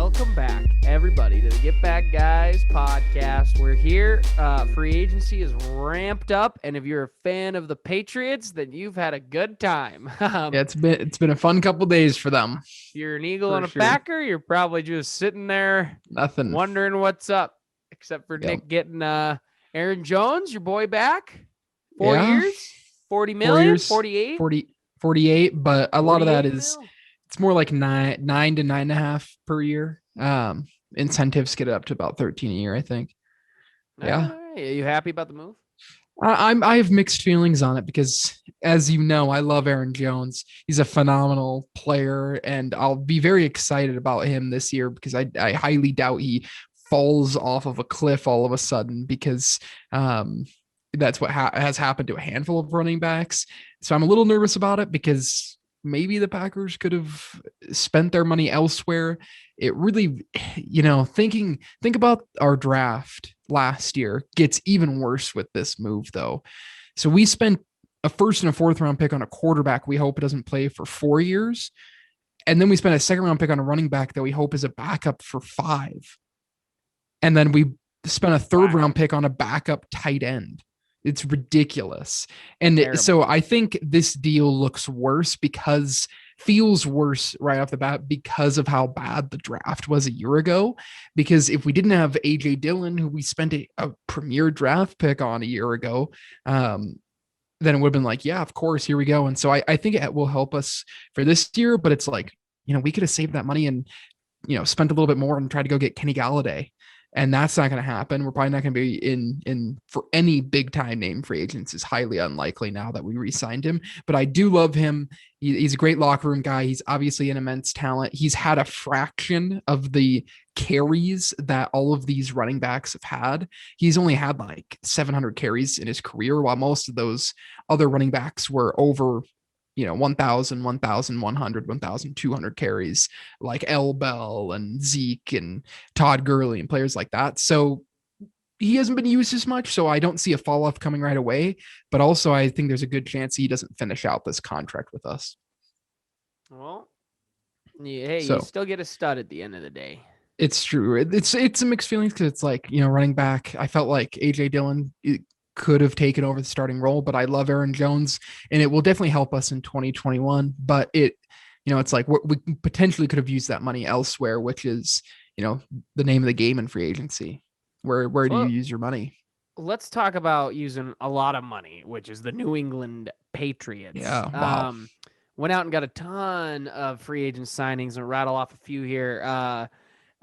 Welcome back, everybody, to the Get Back Guys podcast. We're here. Free agency is ramped up, and if you're a fan of the Patriots, then you've had a good time. Yeah, it's been a fun couple days for them. If you're an Eagle and a Packer, you're probably just sitting there Nothing, wondering what's up, except for Nick getting Aaron Jones, your boy, back. 4 years, 40 million, 48? 48, but a lot of that is mil? It's more like nine to 9.5 per year. Incentives get it up to about 13 a year, I think. Yeah. Are you happy about the move? I have mixed feelings on it because, as you know, I love Aaron Jones. He's a phenomenal player, and I'll be very excited about him this year because I highly doubt he falls off of a cliff all of a sudden because that's what has happened to a handful of running backs. So I'm a little nervous about it because maybe the Packers could have spent their money elsewhere. It really, think about our draft last year gets even worse with this move though. So we spent a first and a fourth round pick on a quarterback we hope it doesn't play for 4 years. And then we spent a second round pick on a running back that we hope is a backup for 5. And then we spent a third round pick on a backup tight end. It's ridiculous. And so I think this deal feels worse right off the bat because of how bad the draft was a year ago. Because if we didn't have AJ Dillon, who we spent a premier draft pick on a year ago, then it would have been like, yeah, of course, here we go. And so I think it will help us for this year, but it's like, we could have saved that money and, spent a little bit more and tried to go get Kenny Galladay. And that's not going to happen. We're probably not going to be in for any big time name free agents. Is highly unlikely now that we re-signed him. But I do love him. He's a great locker room guy. He's obviously an immense talent. He's had a fraction of the carries that all of these running backs have had. He's only had like 700 carries in his career, while most of those other running backs were over 1,000, 1,100, 1,200 carries, like L. Bell and Zeke and Todd Gurley and players like that. So he hasn't been used as much. So I don't see a fall off coming right away. But also, I think there's a good chance he doesn't finish out this contract with us. Well, you still get a stud at the end of the day. It's true. It's a mixed feelings because it's like, running back. I felt like AJ Dillon could have taken over the starting role, but I love Aaron Jones and it will definitely help us in 2021. But it's like we potentially could have used that money elsewhere, which is, the name of the game in free agency. Where do you use your money? Let's talk about using a lot of money, which is the New England Patriots. Yeah. Wow. Went out and got a ton of free agent signings and rattle off a few here.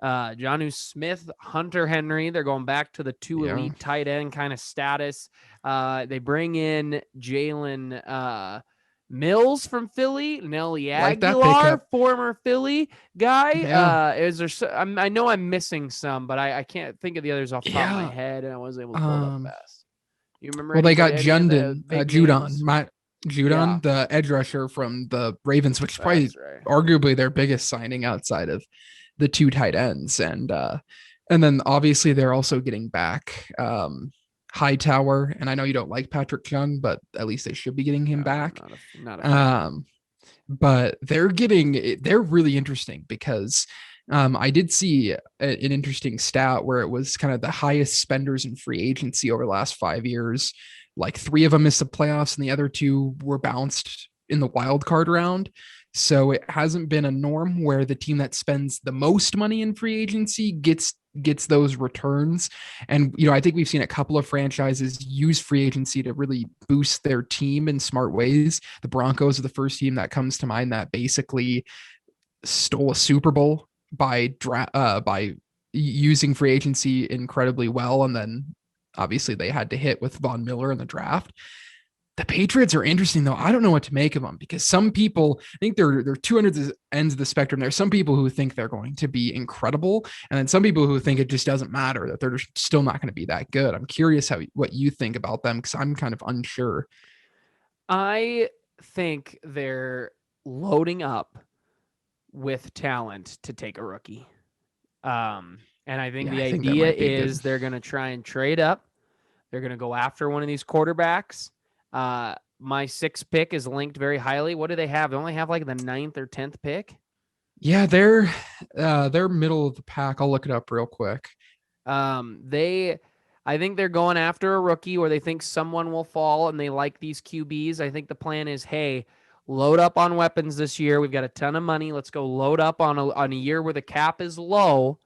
Jonnu Smith, Hunter Henry, they're going back to the 2 elite tight end kind of status. They bring in Jalen Mills from Philly, Nelly Aguilar, former Philly guy. Yeah. I know I'm missing some, but I can't think of the others off the top of my head, and I wasn't able to pull it up fast. You remember? Well, they got Judon, the edge rusher from the Ravens, which is probably arguably their biggest signing outside of the 2 tight ends. And then obviously they're also getting back Hightower. And I know you don't like Patrick Chung, but at least they should be getting him back. But they're really interesting because I did see an interesting stat where it was kind of the highest spenders in free agency over the last 5 years. Like 3 of them missed the playoffs and the other 2 were bounced in the wild card round. So it hasn't been a norm where the team that spends the most money in free agency gets those returns. And, I think we've seen a couple of franchises use free agency to really boost their team in smart ways. The Broncos are the first team that comes to mind that basically stole a Super Bowl by using free agency incredibly well. And then obviously they had to hit with Von Miller in the draft. The Patriots are interesting, though. I don't know what to make of them because some people think they're 200 ends of the spectrum. There's some people who think they're going to be incredible, and then some people who think it just doesn't matter, that they're still not going to be that good. I'm curious what you think about them because I'm kind of unsure. I think they're loading up with talent to take a rookie. And I think the idea is they're going to try and trade up. They're going to go after one of these quarterbacks. My 6th pick is linked very highly. What do they have? They only have like the 9th or 10th pick. Yeah, they're middle of the pack. I'll look it up real quick. I think they're going after a rookie, or they think someone will fall, and they like these QBs. I think the plan is, hey, load up on weapons this year. We've got a ton of money. Let's go load up on a year where the cap is low.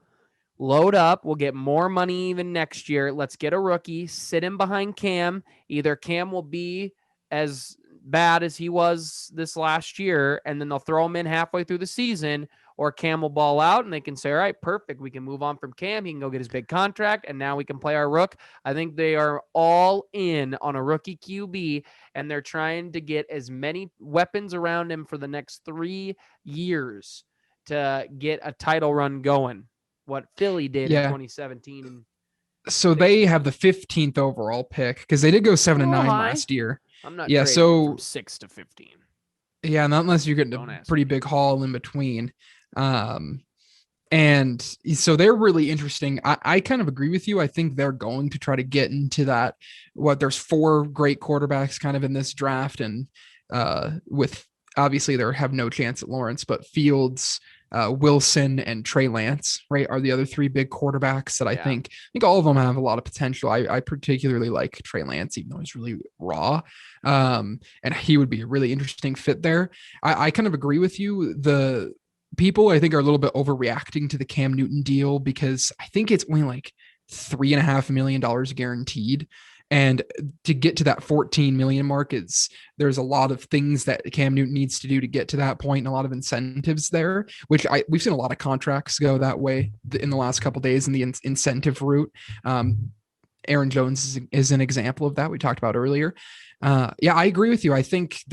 Load up. We'll get more money even next year. Let's get a rookie, sit him behind Cam. Either Cam will be as bad as he was this last year, and then they'll throw him in halfway through the season, or Cam will ball out and they can say, all right, perfect. We can move on from Cam. He can go get his big contract, and now we can play our rook. I think they are all in on a rookie QB, and they're trying to get as many weapons around him for the next 3 years to get a title run going. What Philly did in 2017. And so they have the 15th overall pick because they did go 7-9 last year. I'm not so from 6 to 15. Yeah, not unless you're getting a pretty big haul in between. And so they're really interesting. I kind of agree with you. I think they're going to try to get into that. There's 4 great quarterbacks kind of in this draft, and with obviously they have no chance at Lawrence, but Fields, Wilson, and Trey Lance, right, are the other 3 big quarterbacks that I think all of them have a lot of potential. I particularly like Trey Lance, even though he's really raw. And he would be a really interesting fit there. I kind of agree with you. The people I think are a little bit overreacting to the Cam Newton deal because I think it's only like $3.5 million guaranteed. And to get to that 14 million mark, there's a lot of things that Cam Newton needs to do to get to that point, and a lot of incentives there, which we've seen a lot of contracts go that way in the last couple of days in the incentive route. Aaron Jones is an example of that we talked about earlier. Yeah, I agree with you. I think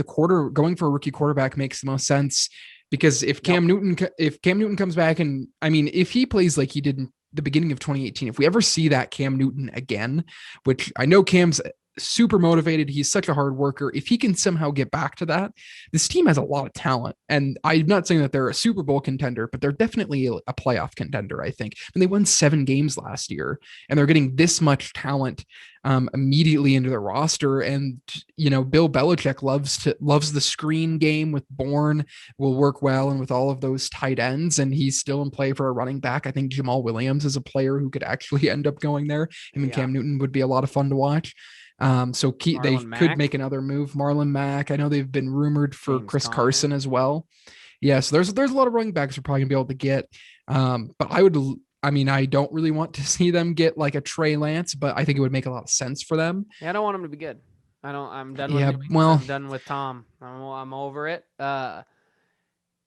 going for a rookie quarterback makes the most sense because if Cam Newton comes back, and I mean, if he plays like he did in the beginning of 2018, if we ever see that Cam Newton again, which I know Cam's super motivated, he's such a hard worker. If he can somehow get back to that, this team has a lot of talent. And I'm not saying that they're a Super Bowl contender, but they're definitely a playoff contender, I think. And they won 7 games last year, and they're getting this much talent immediately into their roster. And, Bill Belichick loves the screen game with Bourne, will work well, and with all of those tight ends, and he's still in play for a running back. I think Jamal Williams is a player who could actually end up going there. Cam Newton would be a lot of fun to watch. They could make another move. Marlon Mack. I know they've been rumored for James Chris Conner. Carson as well. Yeah, so there's a lot of running backs we're probably gonna be able to get. But I don't really want to see them get like a Trey Lance, but I think it would make a lot of sense for them. Yeah, I don't want him to be good. I'm done with I'm done with Tom. I'm over it.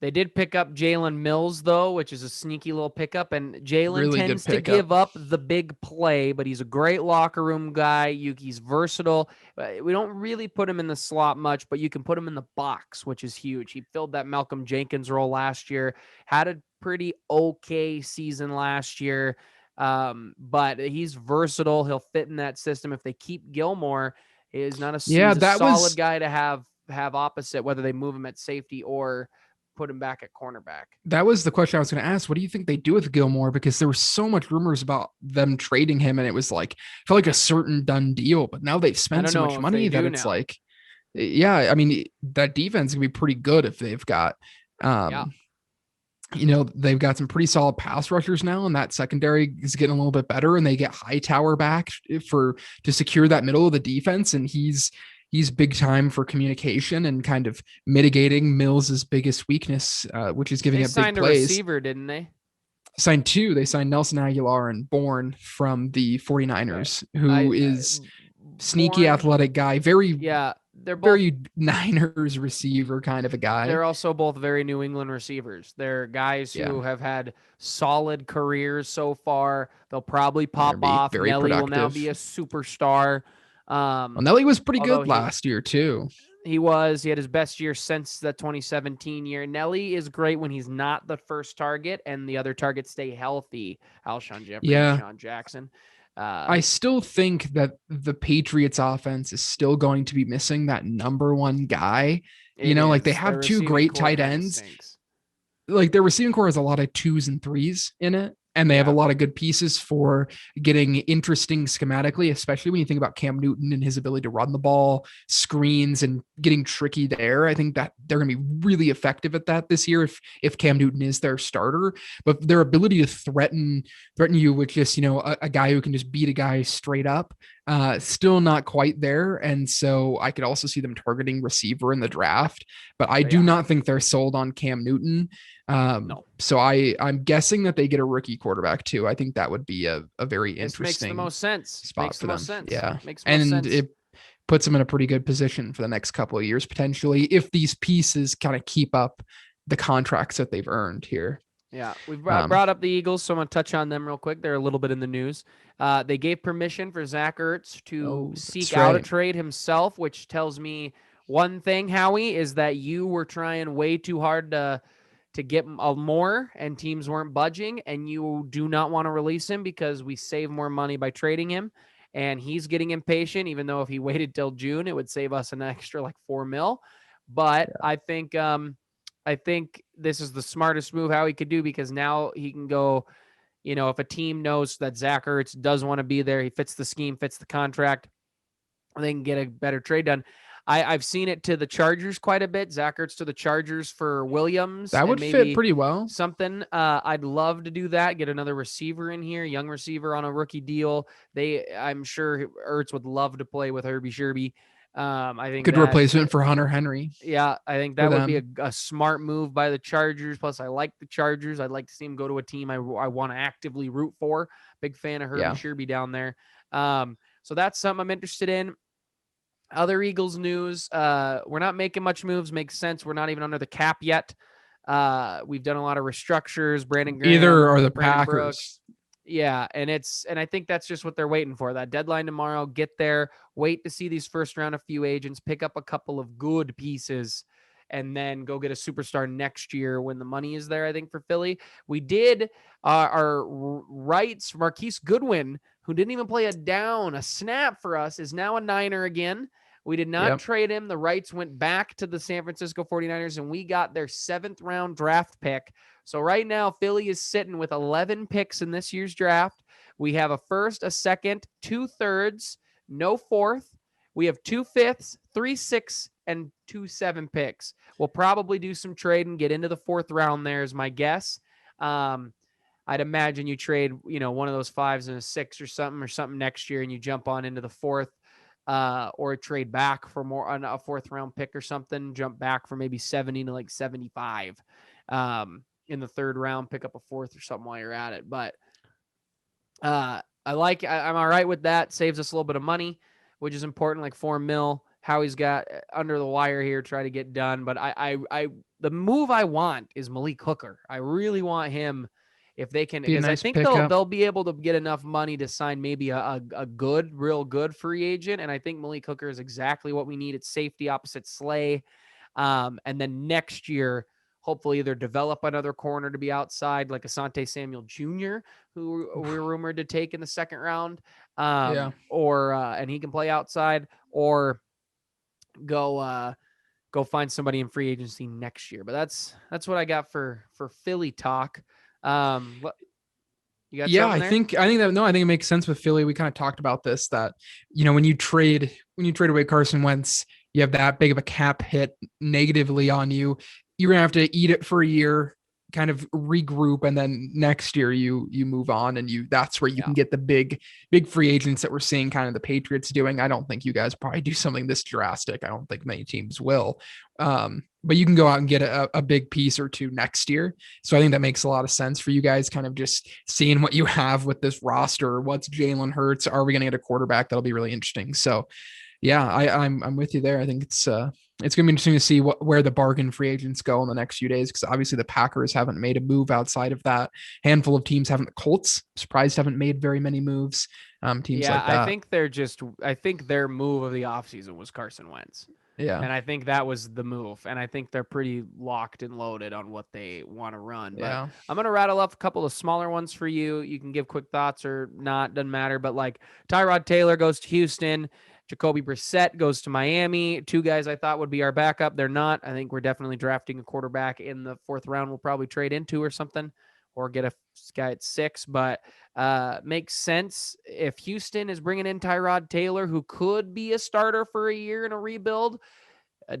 They did pick up Jalen Mills, though, which is a sneaky little pickup. And Jalen tends to give up the big play, but he's a great locker room guy. He's versatile. We don't really put him in the slot much, but you can put him in the box, which is huge. He filled that Malcolm Jenkins role last year, had a pretty okay season last year, but he's versatile. He'll fit in that system. If they keep Gilmore, he's not a solid guy to have opposite, whether they move him at safety or put him back at cornerback. That was the question I was going to ask. What do you think they do with Gilmore? Because there was so much rumors about them trading him, and it was like, felt like a certain done deal, but now they've spent so much money that it's now. Like, yeah, I mean, that defense can be pretty good if they've got, they've got some pretty solid pass rushers now, and that secondary is getting a little bit better, and they get Hightower back to secure that middle of the defense. And he's big time for communication and kind of mitigating Mills' biggest weakness, which is giving up big plays. They signed a receiver, didn't they? Signed 2. They signed Nelson Aguilar and Bourne from the 49ers, who is sneaky athletic guy. They're both very Niners receiver kind of a guy. They're also both very New England receivers. They're guys who have had solid careers so far. They'll probably pop off. Nelly will now be a superstar. Nelly was pretty good last year too. He had his best year since the 2017 year. Nelly is great when he's not the first target and the other targets stay healthy. Alshon Jeffrey, Sean Jackson. I still think that the Patriots offense is still going to be missing that number one guy. They have their 2 great tight ends. Like their receiving core has a lot of 2s and 3s in it. And they have a lot of good pieces for getting interesting schematically, especially when you think about Cam Newton and his ability to run the ball, screens, and getting tricky there. I think that they're going to be really effective at that this year if Cam Newton is their starter. But their ability to threaten you with just, a guy who can just beat a guy straight up, still not quite there. And so I could also see them targeting receiver in the draft, but I do not think they're sold on Cam Newton. No. So I'm guessing that they get a rookie quarterback too. I think that would be a very interesting makes the most sense. Spot for them. Sense. Yeah. Makes most sense. It puts them in a pretty good position for the next couple of years, potentially, if these pieces kind of keep up the contracts that they've earned here. Yeah, we've brought up the Eagles, so I'm going to touch on them real quick. They're a little bit in the news. They gave permission for Zach Ertz to seek out a trade himself, which tells me one thing, Howie, is that you were trying way too hard to get more, and teams weren't budging, and you do not want to release him because we save more money by trading him, and he's getting impatient, even though if he waited till June, it would save us an extra like $4 million. But yeah. I think this is the smartest move Howie could do, because now he can go, if a team knows that Zach Ertz does want to be there, he fits the scheme, fits the contract, they can get a better trade done. I've seen it to the Chargers quite a bit. Zach Ertz to the Chargers for Williams. That would fit pretty well. Something. I'd love to do that. Get another receiver in here, young receiver on a rookie deal. I'm sure Ertz would love to play with Herbie Sherby. I think good replacement for Hunter Henry. Yeah, I think that would be a smart move by the Chargers. Plus, I like the Chargers. I'd like to see him go to a team I want to actively root for. Big fan of Herbie Sherby down there. So that's something I'm interested in. Other Eagles news, we're not making much moves. Makes sense. We're not even under the cap yet. We've done a lot of restructures. Brandon Graham, either are the Brandon Packers. Brooks. Yeah, and I think that's just what they're waiting for. That deadline tomorrow, get there, wait to see these first round of few agents, pick up a couple of good pieces, and then go get a superstar next year when the money is there, I think, for Philly. We did our rights. Marquise Goodwin, who didn't even play a snap for us, is now a Niner again. We did not trade him. The rights went back to the San Francisco 49ers, and we got their 7th round draft pick. So right now, Philly is sitting with 11 picks in this year's draft. We have a first, a second, 2 thirds, no fourth. We have 2 fifths, 3 6, and 2 7 picks. We'll probably do some trade and get into the 4th round there is my guess. I'd imagine you trade, one of those 5s and a 6 or something next year, and you jump on into the 4th. Or trade back for more on a 4th round pick or something, jump back for maybe 70 to like 75 in the 3rd round, pick up a 4th or something while you're at it. But I'm all right with that. Saves us a little bit of money, which is important, like $4 million. Howie's got under the wire here, try to get done. But the move I want is Malik Hooker. I really want him. If they can, because I think they'll be able to get enough money to sign maybe a real good free agent. And I think Malik Hooker is exactly what we need at safety opposite Slay. And then next year, hopefully either develop another corner to be outside like Asante Samuel Jr., who we're rumored to take in the 2nd round. Or and he can play outside, or go find somebody in free agency next year. But that's what I got for Philly talk. I think it makes sense with Philly. We kind of talked about this, that when you trade away Carson Wentz, you have that big of a cap hit negatively on you. You're gonna have to eat it for a year, kind of regroup, and then next year you move on, and that's where you can get the big free agents that we're seeing kind of the Patriots doing. I don't think you guys probably do something this drastic. I don't think many teams will. But you can go out and get a big piece or two next year. So I think that makes a lot of sense for you guys, kind of just seeing what you have with this roster. What's Jalen Hurts? Are we going to get a quarterback? That'll be really interesting. So yeah, I'm with you there. I think it's going to be interesting to see where the bargain free agents go in the next few days, because obviously the Packers haven't made a move outside of that. Handful of teams haven't. The Colts, surprised, haven't made very many moves. Teams like that. I think their move of the offseason was Carson Wentz. Yeah. And I think that was the move. And I think they're pretty locked and loaded on what they want to run. But I'm going to rattle off a couple of smaller ones for you. You can give quick thoughts or not, doesn't matter. But like Tyrod Taylor goes to Houston. Jacoby Brissett goes to Miami. 2 guys I thought would be our backup. They're not. I think we're definitely drafting a quarterback in the 4th round. We'll probably trade into or something, or get a guy at 6, but makes sense if Houston is bringing in Tyrod Taylor, who could be a starter for a year in a rebuild.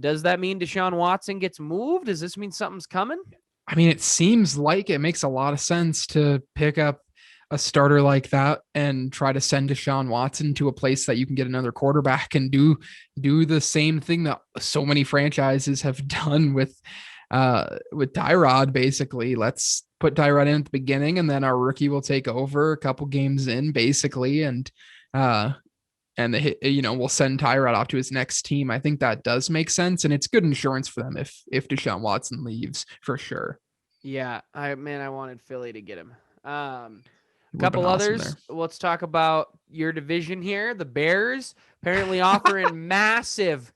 Does that mean Deshaun Watson gets moved? Does this mean something's coming? I mean, it seems like it makes a lot of sense to pick up a starter like that and try to send Deshaun Watson to a place that you can get another quarterback and do the same thing that so many franchises have done with Tyrod. Basically, let's put Tyrod in at the beginning, and then our rookie will take over a couple games in, basically, and we'll send Tyrod off to his next team. I think that does make sense, and it's good insurance for them if Deshaun Watson leaves, for sure. Yeah, I wanted Philly to get him. Couple others. There. Let's talk about your division here. The Bears apparently offering massive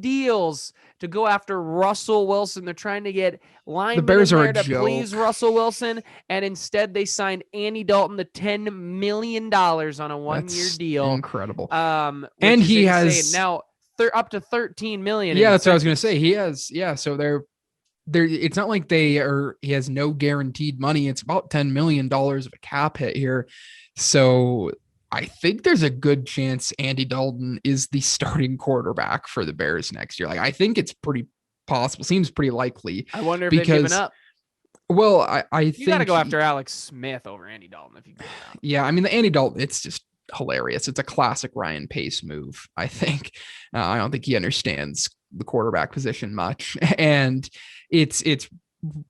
deals to go after Russell Wilson. They're trying to get linemen to please Russell Wilson, and instead they signed Andy Dalton to $10 million on a one-year deal. Incredible. And he has now up to $13 million. Yeah, that's what I was going to say. He has. Yeah, so they're. It's not like he has no guaranteed money. It's about $10 million of a cap hit here. So I think there's a good chance Andy Dalton is the starting quarterback for the Bears next year. Like, I think it's pretty possible. Seems pretty likely. I wonder if they've given up. Well, I think you got to go after Alex Smith over Andy Dalton if you give up. Yeah, I mean, the Andy Dalton, it's just hilarious. It's a classic Ryan Pace move, I think. I don't think he understands the quarterback position much. And it's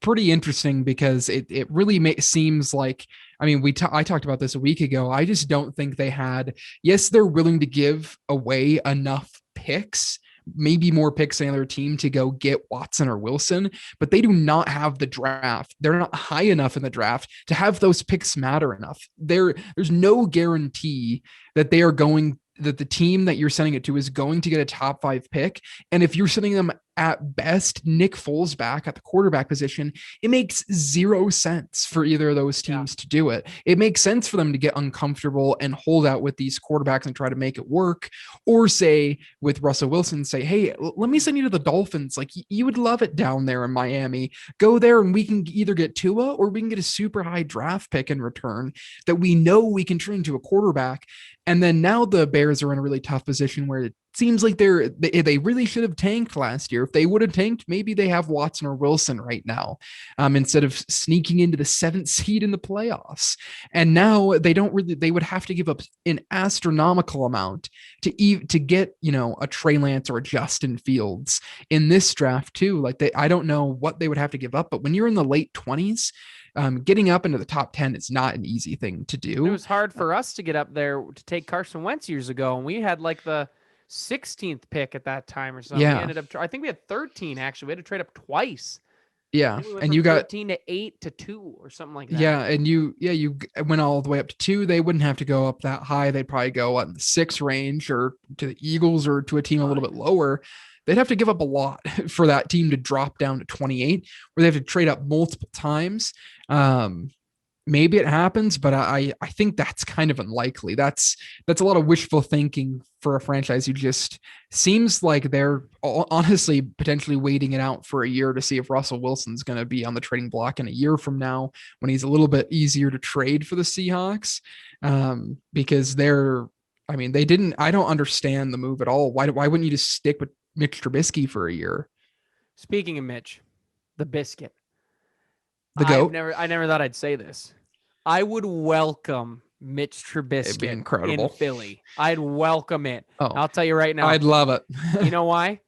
pretty interesting because it really seems like, I mean, I talked about this a week ago. I just don't think they had, yes, they're willing to give away enough picks, maybe more picks than other team to go get Watson or Wilson, but they do not have the draft. They're not high enough in the draft to have those picks matter enough. There's no guarantee that that the team that you're sending it to is going to get a top 5 pick. And if you're sending them at best Nick Foles back at the quarterback position, it makes 0 sense for either of those teams to do it. It makes sense for them to get uncomfortable and hold out with these quarterbacks and try to make it work. Or say with Russell Wilson, say, hey, let me send you to the Dolphins. Like, you would love it down there in Miami. Go there and we can either get Tua or we can get a super high draft pick in return that we know we can turn into a quarterback. And then now the Bears are in a really tough position where it seems like they really should have tanked last year. If they would have tanked, maybe they have Watson or Wilson right now, instead of sneaking into the 7th seed in the playoffs. And now they would have to give up an astronomical amount to get, a Trey Lance or a Justin Fields in this draft too. Like I don't know what they would have to give up, but when you're in the late 20s, getting up into the top 10 is not an easy thing to do. It was hard for us to get up there to take Carson Wentz years ago, and we had like the 16th pick at that time or something. Yeah. We ended up, I think we had 13 actually. We had to trade up twice. Yeah. And you got 13 to 8 to 2 or something like that. Yeah. And you went all the way up to 2. They wouldn't have to go up that high. They'd probably go in the 6 range or to the Eagles or to a team a little bit lower. They'd have to give up a lot for that team to drop down to 28, where they have to trade up multiple times. Maybe it happens, but I think that's kind of unlikely. That's a lot of wishful thinking for a franchise who just seems like they're honestly potentially waiting it out for a year to see if Russell Wilson's going to be on the trading block in a year from now when he's a little bit easier to trade for the Seahawks. Because I don't understand the move at all. Why wouldn't you just stick with Mitch Trubisky for a year? Speaking of Mitch, the biscuit. The GOAT. I never thought I'd say this. I would welcome Mitch Trubisky in Philly. I'd welcome it. Oh, I'll tell you right now. I'd love it. You know why?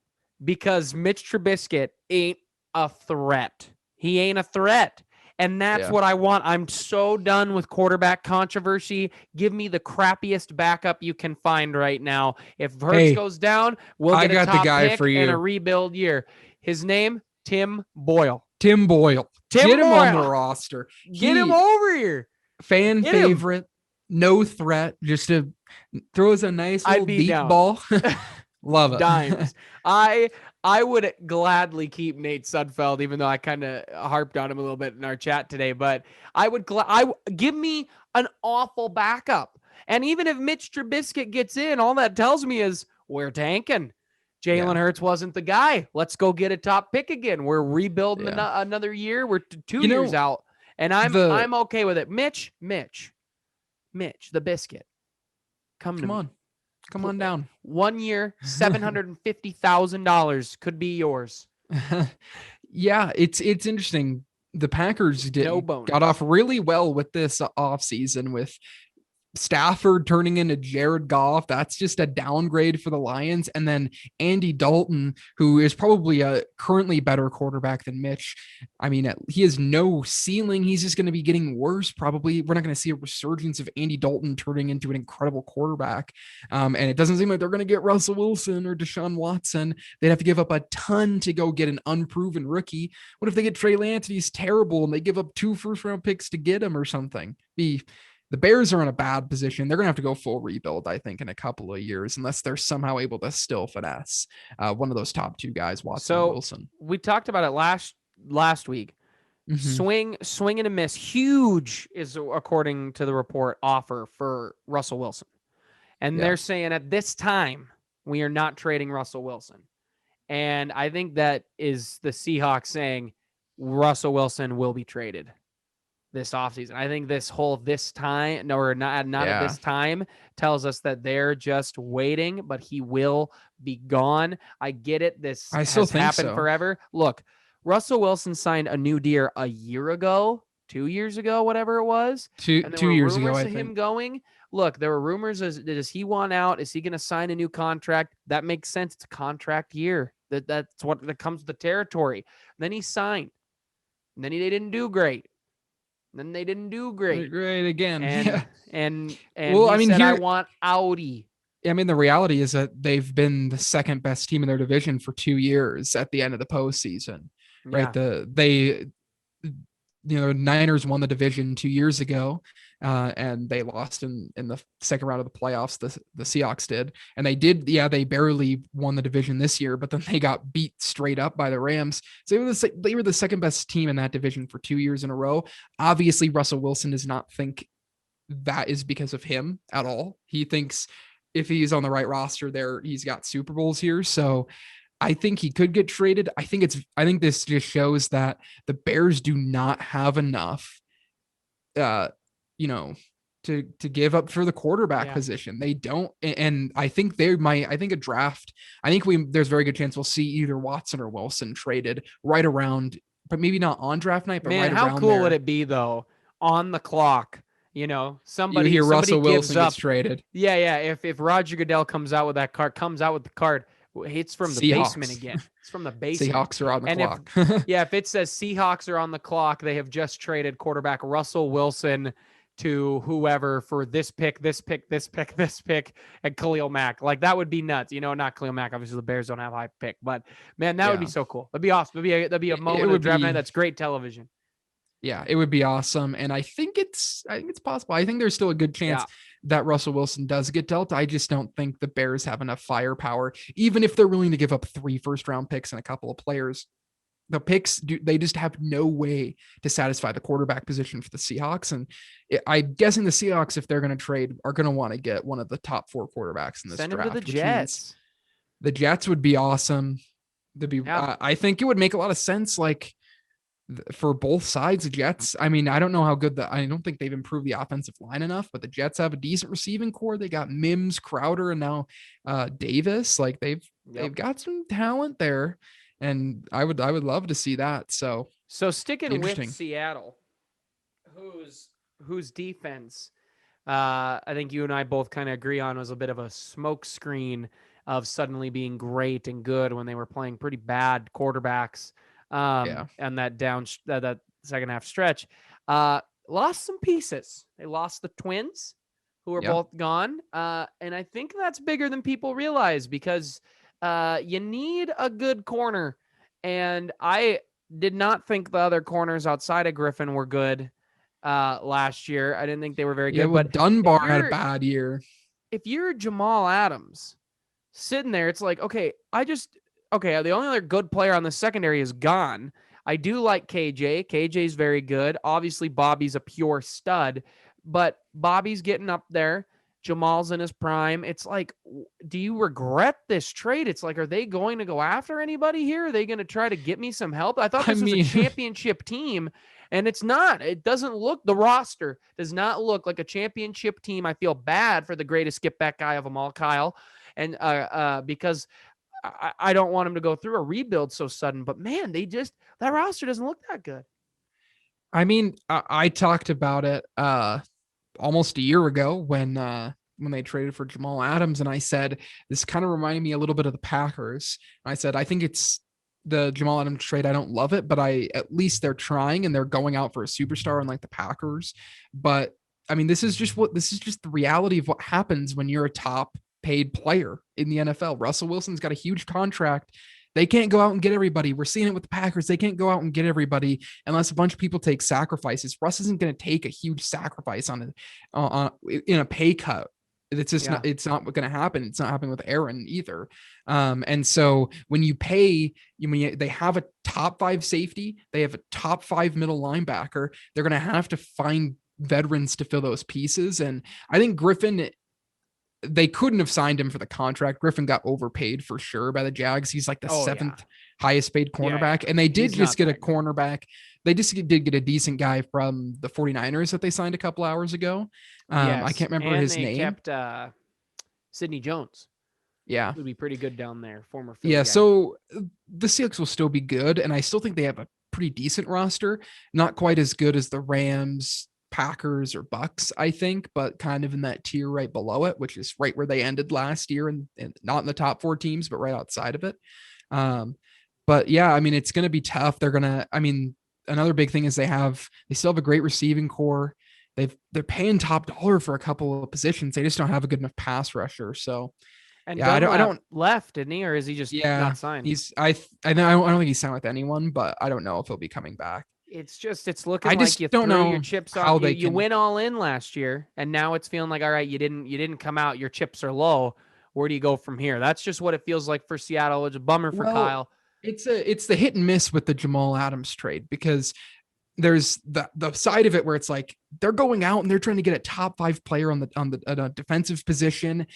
Because Mitch Trubisky ain't a threat. He ain't a threat. And that's what I want. I'm so done with quarterback controversy. Give me the crappiest backup you can find right now. If Hurts goes down, we'll get a top pick and a rebuild year. His name, Tim Boyle. Get him on the roster. Get him over here. Fan favorite, no threat. Just throws a nice little deep ball. Love it. Dimes. I would gladly keep Nate Sudfeld, even though I kind of harped on him a little bit in our chat today. But I would give me an awful backup. And even if Mitch Trubisky gets in, all that tells me is we're tanking. Jalen Hurts wasn't the guy. Let's go get a top pick again. We're rebuilding another year. We're 2 years out. And I'm okay with it. Mitch, the biscuit. Come on down. 1 year, $750,000 could be yours. Yeah, it's interesting. The Packers got off really well with this offseason with Stafford turning into Jared Goff. That's just a downgrade for the Lions. And then Andy Dalton, who is probably a currently better quarterback than Mitch. I mean, he has no ceiling. He's just going to be getting worse. Probably we're not going to see a resurgence of Andy Dalton turning into an incredible quarterback. And it doesn't seem like they're going to get Russell Wilson or Deshaun Watson. They'd have to give up a ton to go get an unproven rookie. What if they get Trey Lance and he's terrible and they give up 2 first-round picks to get him or something? The Bears are in a bad position. They're going to have to go full rebuild, I think, in a couple of years, unless they're somehow able to still finesse one of those top 2 guys, Watson or Wilson. We talked about it last week. Mm-hmm. Swing and a miss. Huge is, according to the report, offer for Russell Wilson. And they're saying at this time, we are not trading Russell Wilson. And I think that is the Seahawks saying Russell Wilson will be traded this offseason. I think this time at this time tells us that they're just waiting, but he will be gone. I get it. This has happened forever. Look, Russell Wilson signed a new deal a year ago, 2 years ago, whatever it was. Two years ago, I think. Him going. Look, there were rumors. Does he want out? Is he going to sign a new contract? That makes sense. It's a contract year. That's what that comes with the territory. Then he signed. And then they didn't do great. Then they didn't do great. Great again. And well, I mean, I want Audi. I mean, the reality is that they've been the second best team in their division for 2 years at the end of the postseason, right? The Niners won the division 2 years ago, and they lost in the second round of the playoffs. The Seahawks did, and they barely won the division this year, but then they got beat straight up by the Rams. So they were the second best team in that division for 2 years in a row. Obviously, Russell Wilson does not think that is because of him at all. He thinks if he's on the right roster there, he's got Super Bowls here. So I think he could get traded. I think this just shows that the Bears do not have enough, to give up for the quarterback position. They don't. And I think there's a very good chance we'll see either Watson or Wilson traded right around, but maybe not on draft night, but right around there. How cool would it be though? On the clock, somebody Russell Wilson gets traded. Yeah. If Roger Goodell comes out with the card, it's from the basement again. It's from the basement. Seahawks are on the clock. If it says Seahawks are on the clock, they have just traded quarterback Russell Wilson to whoever for this pick, and Khalil Mack. Like, that would be nuts. Not Khalil Mack. Obviously, the Bears don't have a high pick, but man, that would be so cool. That'd be awesome. That'd be a moment of draft night. That's great television. Yeah, it would be awesome. And I think it's possible. I think there's still a good chance that Russell Wilson does get dealt. I just don't think the Bears have enough firepower, even if they're willing to give up 3 first-round picks and a couple of players. The picks, they just have no way to satisfy the quarterback position for the Seahawks. And I'm guessing the Seahawks, if they're going to trade, are going to want to get one of the top 4 quarterbacks in this draft. Send him to the Jets. The Jets would be awesome. I think it would make a lot of sense, for both sides. The Jets, I mean, I don't know how good I don't think they've improved the offensive line enough, but the Jets have a decent receiving core. They got Mims, Crowder, and now Davis. They've got some talent there, and I would love to see that. So sticking with Seattle, whose defense I think you and I both kind of agree on was a bit of a smokescreen of suddenly being great and good when they were playing pretty bad quarterbacks. And that second half stretch, lost some pieces. They lost the twins, who are both gone. And I think that's bigger than people realize, because you need a good corner. And I did not think the other corners outside of Griffin were good last year. I didn't think they were very good. But Dunbar had a bad year. If you're Jamal Adams sitting there, it's like, the only other good player on the secondary is gone. I do like KJ. KJ's very good. Obviously, Bobby's a pure stud, but Bobby's getting up there. Jamal's in his prime. It's like, do you regret this trade? It's like, are they going to go after anybody here? Are they going to try to get me some help? I thought this was a championship team, and it's not. It doesn't look, the roster does not look like a championship team. I feel bad for the greatest skip back guy of them all, Kyle, and because I don't want him to go through a rebuild so sudden. But man, that roster doesn't look that good. I mean, I talked about it almost a year ago when they traded for Jamal Adams, and I said this kind of reminded me a little bit of the Packers. I said I think it's the Jamal Adams trade. I don't love it, but at least they're trying and they're going out for a superstar, unlike the Packers. But I mean, this is just the reality of what happens when you're a top paid player in the NFL. Russell Wilson's got a huge contract. They can't go out and get everybody. We're seeing it with the Packers. They can't go out and get everybody unless a bunch of people take sacrifices. Russ isn't going to take a huge sacrifice in a pay cut. It's just not, it's not going to happen. It's not happening with Aaron either. And so when you pay, they have a top 5 safety, they have a top 5 middle linebacker. They're going to have to find veterans to fill those pieces. And I think Griffin, they couldn't have signed him for the contract. Griffin got overpaid for sure by the Jags. He's like the 7th highest paid cornerback. And they did just get a cornerback. They just did get a decent guy from the 49ers that they signed a couple hours ago. I can't remember his name. Kept Sidney Jones. Yeah. Would be pretty good down there. Former Philly guy. So the Seahawks will still be good. And I still think they have a pretty decent roster. Not quite as good as the Rams, Packers, or Bucks, I think, but kind of in that tier right below it, which is right where they ended last year, and not in the top 4 teams, but right outside of it. But yeah, I mean, it's going to be tough. Another big thing is they still have a great receiving core. They're paying top dollar for a couple of positions. They just don't have a good enough pass rusher. So and yeah, I don't left, didn't he? Or is he just not signed? I don't think he's signed with anyone, but I don't know if he'll be coming back. It's looking like you don't know your chips on. You went all in last year, and now it's feeling like, all right, you didn't come out. Your chips are low. Where do you go from here? That's just what it feels like for Seattle. It's a bummer for Kyle. It's the hit and miss with the Jamal Adams trade, because there's the side of it where it's like they're going out and they're trying to get a top 5 player on a defensive position,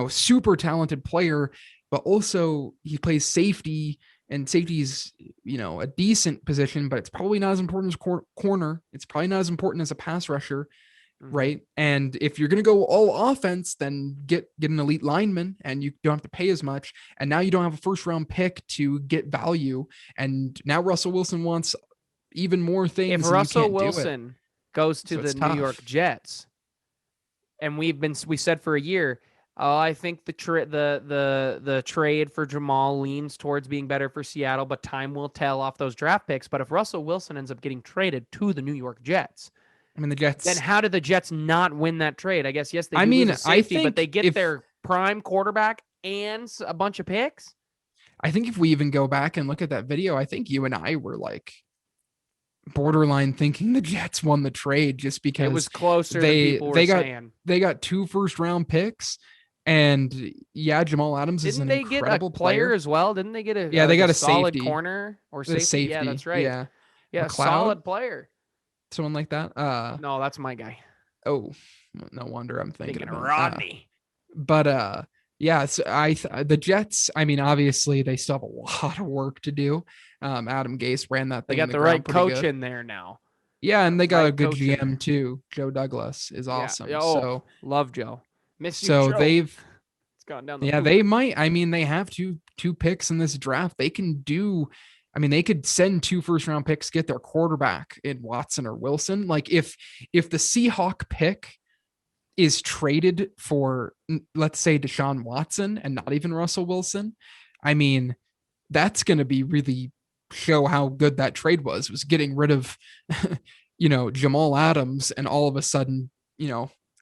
super talented player, but also he plays safety. And safety is, a decent position, but it's probably not as important as corner. It's probably not as important as a pass rusher, right? And if you're going to go all offense, then get an elite lineman, and you don't have to pay as much. And now you don't have a 1st-round pick to get value. And now Russell Wilson wants even more things. If Russell Wilson goes to the New York Jets, and we said for a year, I think the trade for Jamal leans towards being better for Seattle, but time will tell off those draft picks. But if Russell Wilson ends up getting traded to the New York Jets, the Jets. Then how did the Jets not win that trade? I guess yes, they lose a safety, but they get their prime quarterback and a bunch of picks. I think if we even go back and look at that video, I think you and I were like borderline thinking the Jets won the trade just because it was closer. They got 2 1st-round picks. And Jamal Adams is an incredible player. Didn't they get a player as well? Didn't they get a they got a solid safety. Corner or safety? Yeah, that's right. Yeah, a solid player. Someone like that. No, that's my guy. Oh, no wonder I'm thinking about Rodney. But so the Jets. I mean, obviously they still have a lot of work to do. Adam Gase ran that thing. They got the right coach in there now. Yeah, and they got a good GM too. Joe Douglas is awesome. Yeah. So love Joe. So they've gone down the poop. They might. I mean, they have two picks in this draft. They can do. I mean, they could send 2 1st-round picks, get their quarterback in Watson or Wilson. Like if the Seahawk pick is traded for, let's say, Deshaun Watson and not even Russell Wilson, I mean, that's going to be really show how good that trade was getting rid of, Jamal Adams, and all of a sudden,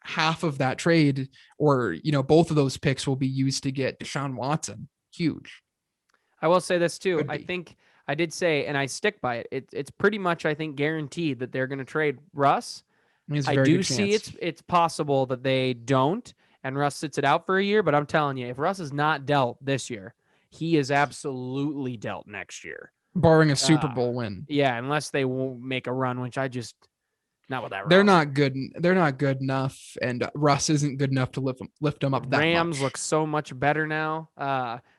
half of that trade, or both of those picks will be used to get Deshaun Watson. Huge. I will say this too. I think I did say, and I stick by it. It's pretty much, I think, guaranteed that they're going to trade Russ. I do see it's possible that they don't, and Russ sits it out for a year. But I'm telling you, if Russ is not dealt this year, he is absolutely dealt next year, barring a Super Bowl win. Yeah, unless they won't make a run, which I just Not with that They're roster. not good. They're not good enough, and Russ isn't good enough to lift them up that Rams much. look so much better now.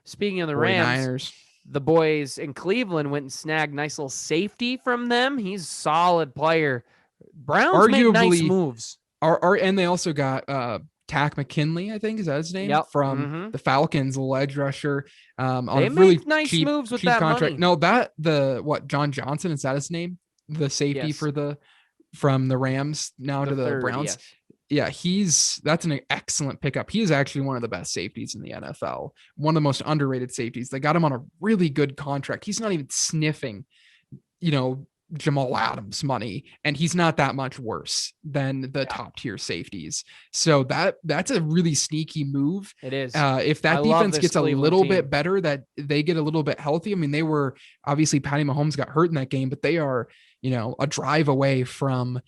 Speaking of the Rams, 49ers. the boys in Cleveland went and snagged nice little safety from them. He's a solid player. Browns make nice moves. And they also got Tack McKinley, I think is that his name, from the Falcons, a edge rusher. On they a really make nice cheap, moves with cheap that contract. money. No, John Johnson, is that his name? The safety from the Rams now to the Browns. Yes. Yeah, that's an excellent pickup. He is actually one of the best safeties in the NFL. One of the most underrated safeties. They got him on a really good contract. He's not even sniffing, Jamal Adams money, and he's not that much worse than the top tier safeties. So that's a really sneaky move. It is. If that defense gets a little bit better, that they get a little bit healthy. I mean, they were obviously Patty Mahomes got hurt in that game, but they are, a drive away from,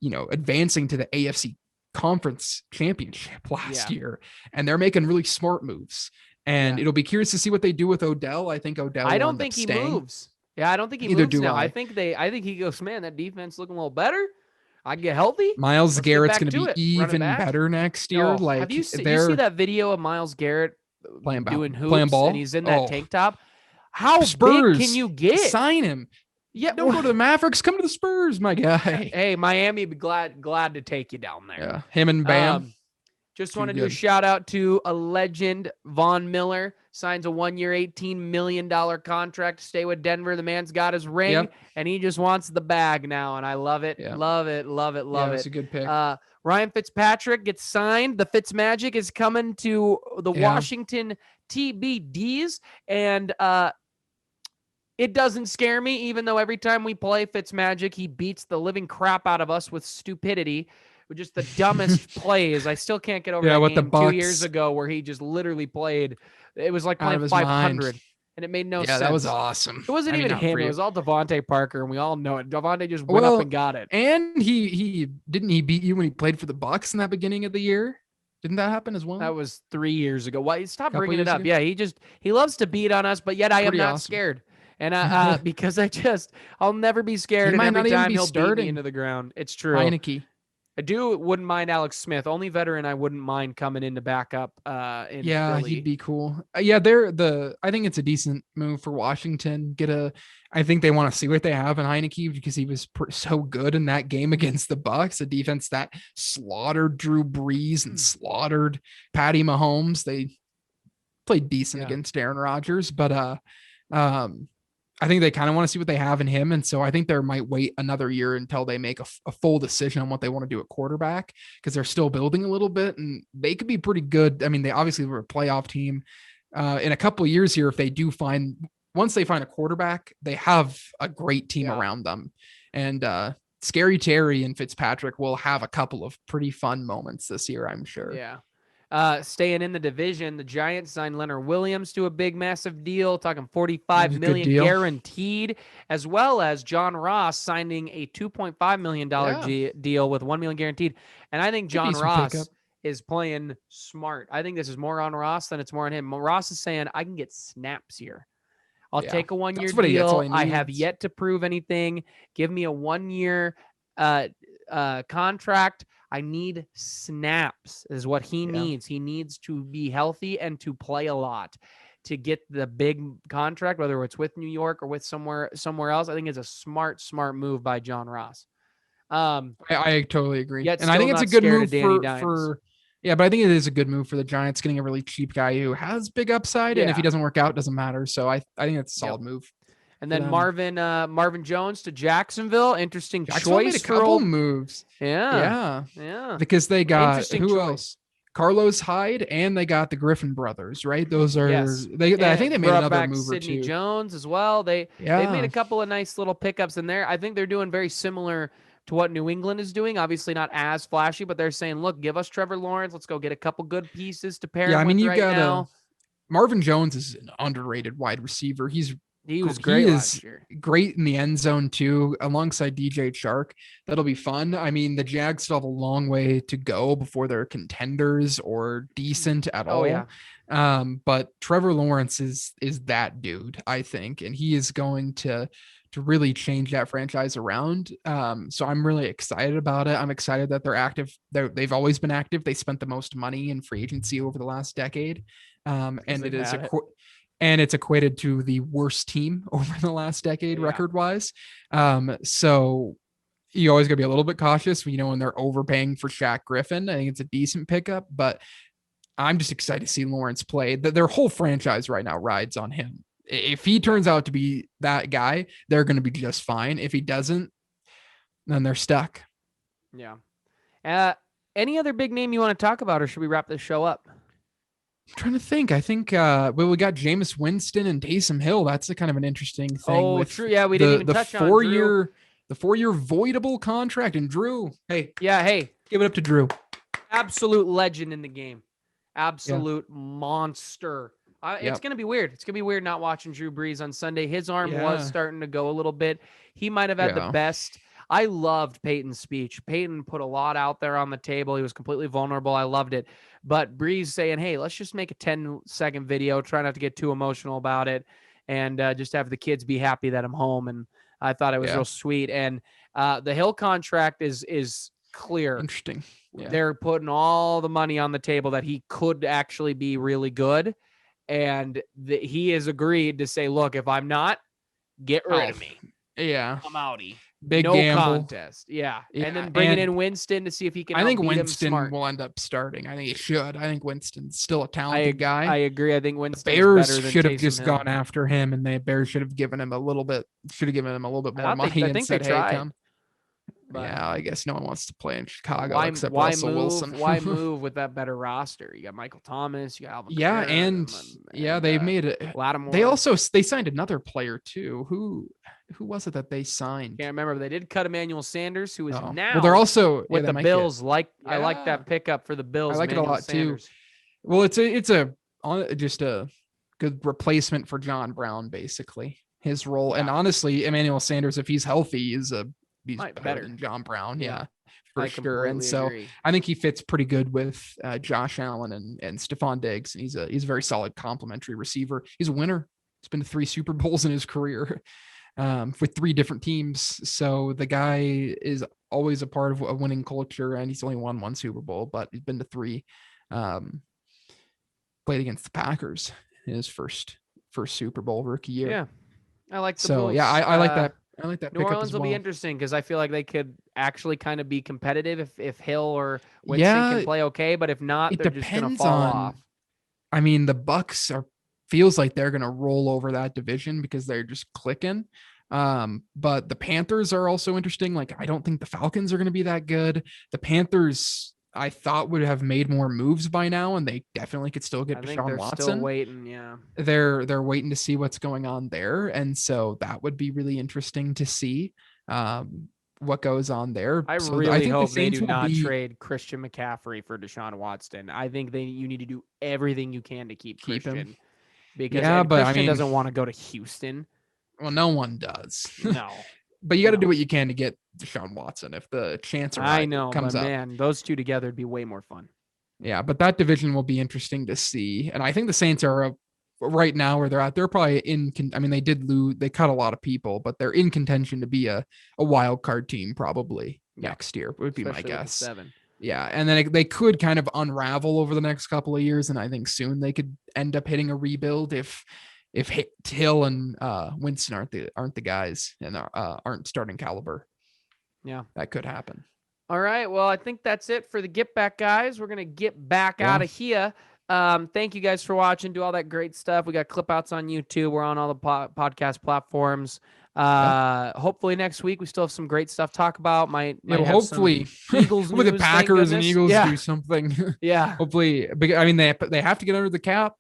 advancing to the AFC Conference Championship last year, and they're making really smart moves. And it'll be curious to see what they do with Odell. I think Odell. I don't think he moves. Yeah, I don't think he moves now. I think he goes, man, that defense looking a little better. I get healthy. Myles Garrett's going to be even better next year. Have you see that video of Myles Garrett doing hoops playing ball? And he's in that tank top? How big can you get? Sign him. Yeah, don't go to the Mavericks. Come to the Spurs, my guy. Hey, Miami, be glad to take you down there. Yeah, him and Bam. Just want to do a shout out to a legend, Von Miller. Signs a 1 year, $18 million contract to stay with Denver. The man's got his ring, and he just wants the bag now, and I love it. Yeah. Love it. It's a good pick. Ryan Fitzpatrick gets signed. The Fitzmagic is coming to the Washington TBDs, and it doesn't scare me, even though every time we play Fitzmagic, he beats the living crap out of us with stupidity. With just the dumbest plays. I still can't get over that game 2 years ago where he just literally played. It was like playing 500, and it made no sense. Yeah, that was awesome. It wasn't even him. It was all Devontae Parker, and we all know it. Devontae just went up and got it. And he beat you when he played for the Bucs in that beginning of the year? Didn't that happen as well? That was 3 years ago. Why? Stop bringing it up. Ago? Yeah, he loves to beat on us, but yet I am not scared. And because I'll never be scared. And every time he'll beat me into the ground. It's true. Heineke. I wouldn't mind Alex Smith. Only veteran I wouldn't mind coming in to back up. He'd be cool. I think it's a decent move for Washington. I think they want to see what they have in Heineke because he was so good in that game against the Bucs, a defense that slaughtered Drew Brees and slaughtered Patty Mahomes. They played decent against Aaron Rodgers, but I think they kind of want to see what they have in him. And so I think they might wait another year until they make a full decision on what they want to do at quarterback because they're still building a little bit and they could be pretty good. I mean, they obviously were a playoff team in a couple of years here. If they do once they find a quarterback, they have a great team around them. And Scary Terry and Fitzpatrick will have a couple of pretty fun moments this year, I'm sure. Yeah. Staying in the division, the Giants signed Leonard Williams to a big, massive deal, talking $45 million guaranteed, as well as John Ross signing a $2.5 million deal with $1 million guaranteed. And I think John Ross is playing smart. I think this is more on Ross than it's more on him. Ross is saying, I can get snaps here. I'll take a 1 year deal. I have yet to prove anything. Give me a 1 year contract. I need snaps is what he needs. He needs to be healthy and to play a lot to get the big contract, whether it's with New York or with somewhere else. I think it's a smart move by John Ross. I totally agree. And I think it's a good move but I think it is a good move for the Giants getting a really cheap guy who has big upside. And if he doesn't work out, it doesn't matter. So I think it's a solid move. And then Marvin Jones to Jacksonville. Interesting choice. Made a couple moves. Yeah. Because they got who else? Carlos Hyde, and they got the Griffin brothers, right? Those are I think they made another move or two. Sidney Jones as well. They made a couple of nice little pickups in there. I think they're doing very similar to what New England is doing. Obviously not as flashy, but they're saying, look, give us Trevor Lawrence. Let's go get a couple good pieces to pair him with now. Marvin Jones is an underrated wide receiver. He was great last year. Great in the end zone too, alongside DJ Chark. That'll be fun. I mean, the Jags still have a long way to go before they're contenders or decent at all. But Trevor Lawrence is that dude, I think, and he is going to really change that franchise around. So I'm really excited about it. I'm excited that they're active. They've always been active. They spent the most money in free agency over the last decade. And it's equated to the worst team over the last decade record wise. So you always got to be a little bit cautious when they're overpaying for Shaq Griffin. I think it's a decent pickup, but I'm just excited to see Lawrence play. Their whole franchise right now rides on him. If he turns out to be that guy, they're going to be just fine. If he doesn't, then they're stuck. Yeah. Any other big name you want to talk about, or should we wrap this show up? I'm trying to think. I think we got Jameis Winston and Taysom Hill. That's a kind of an interesting thing. Oh, true. Yeah, we didn't even touch on Drew. The 4-year voidable contract. And Drew, hey, give it up to Drew. Absolute legend in the game. Absolute monster. It's going to be weird. It's going to be weird not watching Drew Brees on Sunday. His arm was starting to go a little bit. He might have had the best. I loved Peyton's speech. Peyton put a lot out there on the table. He was completely vulnerable. I loved it. But Brees saying, hey, let's just make a 10-second video. Try not to get too emotional about it. And just have the kids be happy that I'm home. And I thought it was real sweet. And the Hill contract is clear. Interesting. Yeah. They're putting all the money on the table that he could actually be really good. And he has agreed to say, look, if I'm not, get rid of me. Yeah. I'm outie. Big gamble. Contest. Yeah. And then bringing in Winston to see if he can. I think Winston will end up starting. I think he should. I think Winston's still a talented guy. I agree. I think Winston. The Bears should have just gone after him, and the Bears should have given him a little bit more money. I think they tried. But yeah, I guess no one wants to play in Chicago except Russell Wilson. Why move with that better roster? You got Michael Thomas, you got Alvin. Yeah, Kamara, they've made it. Lattimore. They signed another player too. Who was it that they signed? Can't remember. But they did cut Emmanuel Sanders, who is now. Well, they're also with the Bills. I like that pickup for the Bills. I like it a lot Sanders. Too. Well, it's just a good replacement for John Brown, basically his role. Yeah. And honestly, Emmanuel Sanders, if he's healthy, he's better than John Brown. Yeah, for sure. And so agree. I think he fits pretty good with Josh Allen and Stephon Diggs. And he's a very solid complementary receiver. He's a winner. He's been to 3 Super Bowls in his career with 3 different teams. So the guy is always a part of a winning culture, and he's only won 1 Super Bowl, but he's been to 3. Played against the Packers in his first Super Bowl rookie year. Yeah, I like the so Bulls. Yeah, I like that. I like that. New Orleans will be interesting because I feel like they could actually kind of be competitive if Hill or Winston can play okay, but if not, they're just going to fall off. I mean, the Bucks feels like they're going to roll over that division because they're just clicking. But the Panthers are also interesting. Like, I don't think the Falcons are going to be that good. The Panthers, I thought, would have made more moves by now, and they definitely could still get Deshaun Watson. Still waiting, yeah. They're waiting to see what's going on there, and so that would be really interesting to see what goes on there. I think hope they do not trade Christian McCaffrey for Deshaun Watson. I think you need to do everything you can to keep Christian him. Because Christian doesn't want to go to Houston. Well, no one does. No. But you got to do what you can to get Deshaun Watson if the chance comes up. Man, those two together would be way more fun. Yeah, but that division will be interesting to see. And I think the Saints are right now where they're at. They're probably they did lose. They cut a lot of people, but they're in contention to be a wild card team probably next year, would be my guess. 7. Yeah, and then they could kind of unravel over the next couple of years, and I think soon they could end up hitting a rebuild if Hill and Winston aren't the guys and aren't starting caliber. Yeah, that could happen. All right. Well, I think that's it for the Get Back guys. We're going to get back out of here. Thank you guys for watching. Do all that great stuff. We got clip outs on YouTube. We're on all the podcast platforms. Hopefully next week we still have some great stuff to talk about. Might hopefully Eagles with the Packers and Eagles do something. Yeah. Hopefully. I mean, they have to get under the cap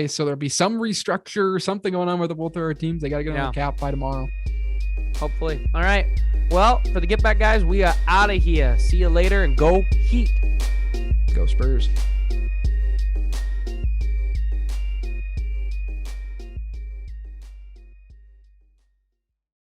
so there'll be some restructure or something going on with both of our teams. They got to get under the cap by tomorrow. Hopefully. All right. Well, for the Get Back guys, we are out of here. See you later, and go Heat. Go Spurs.